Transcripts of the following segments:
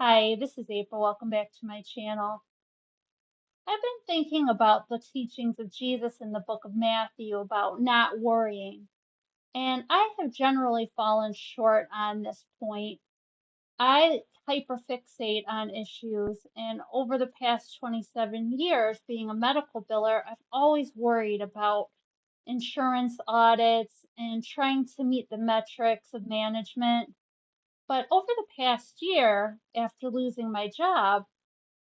Hi, this is April. Welcome back to my channel. I've been thinking about the teachings of Jesus in the book of Matthew about not worrying, and I have generally fallen short on this point. I hyperfixate on issues, and over the past 27 years being a medical biller, I've always worried about insurance audits and trying to meet the metrics of management. But over the past year, after losing my job,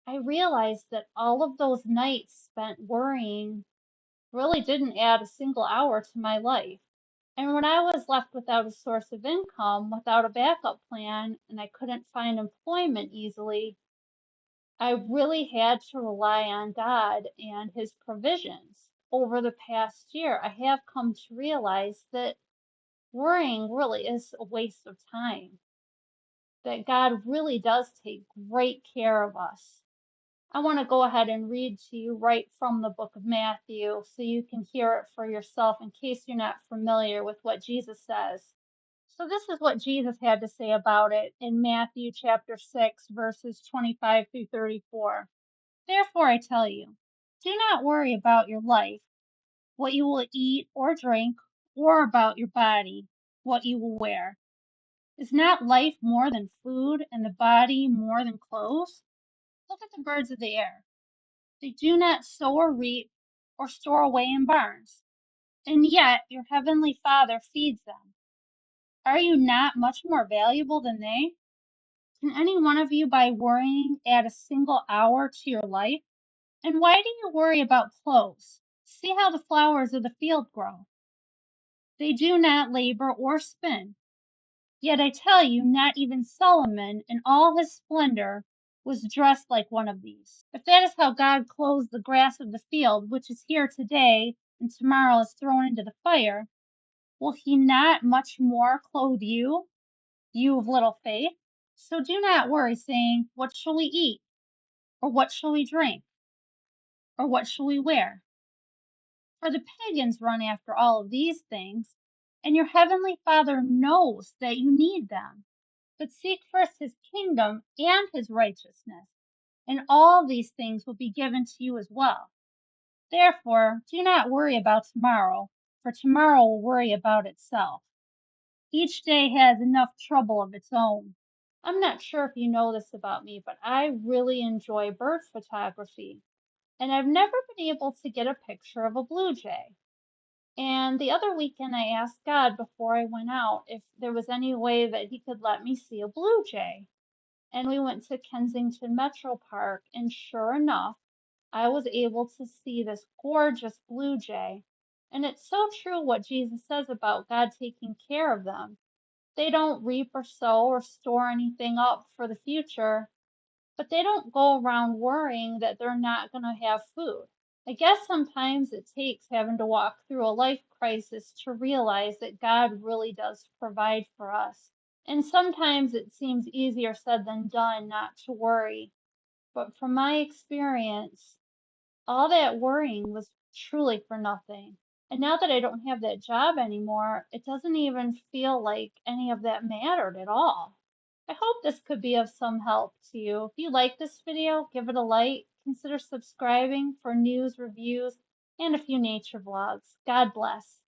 I realized that all of those nights spent worrying really didn't add a single hour to my life. And when I was left without a source of income, without a backup plan, and I couldn't find employment easily, I really had to rely on God and His provisions. Over the past year, I have come to realize that worrying really is a waste of time, that God really does take great care of us. I want to go ahead and read to you right from the book of Matthew so you can hear it for yourself in case you're not familiar with what Jesus says. So, this is what Jesus had to say about it in Matthew chapter 6, verses 25 through 34. Therefore, I tell you, do not worry about your life, what you will eat or drink, or about your body, what you will wear. Is not life more than food, and the body more than clothes? Look at the birds of the air. They do not sow or reap or store away in barns, and yet your heavenly Father feeds them. Are you not much more valuable than they? Can any one of you, by worrying, add a single hour to your life? And why do you worry about clothes? See how the flowers of the field grow. They do not labor or spin. Yet I tell you, not even Solomon in all his splendor was dressed like one of these. If that is how God clothes the grass of the field, which is here today and tomorrow is thrown into the fire, will he not much more clothe you, you of little faith? So do not worry, saying, what shall we eat? Or what shall we drink? Or what shall we wear? For the pagans run after all of these things, and your heavenly Father knows that you need them. But seek first his kingdom and his righteousness, and all these things will be given to you as well. Therefore, do not worry about tomorrow, for tomorrow will worry about itself. Each day has enough trouble of its own. I'm not sure if you know this about me, but I really enjoy bird photography, and I've never been able to get a picture of a blue jay. And the other weekend, I asked God before I went out if there was any way that He could let me see a blue jay. And we went to Kensington Metro Park, and sure enough, I was able to see this gorgeous blue jay. And it's so true what Jesus says about God taking care of them. They don't reap or sow or store anything up for the future, but they don't go around worrying that they're not going to have food. I guess sometimes it takes having to walk through a life crisis to realize that God really does provide for us. And sometimes it seems easier said than done not to worry. But from my experience, all that worrying was truly for nothing. And now that I don't have that job anymore, it doesn't even feel like any of that mattered at all. I hope this could be of some help to you. If you like this video, give it a like, consider subscribing for news, reviews, and a few nature vlogs. God bless.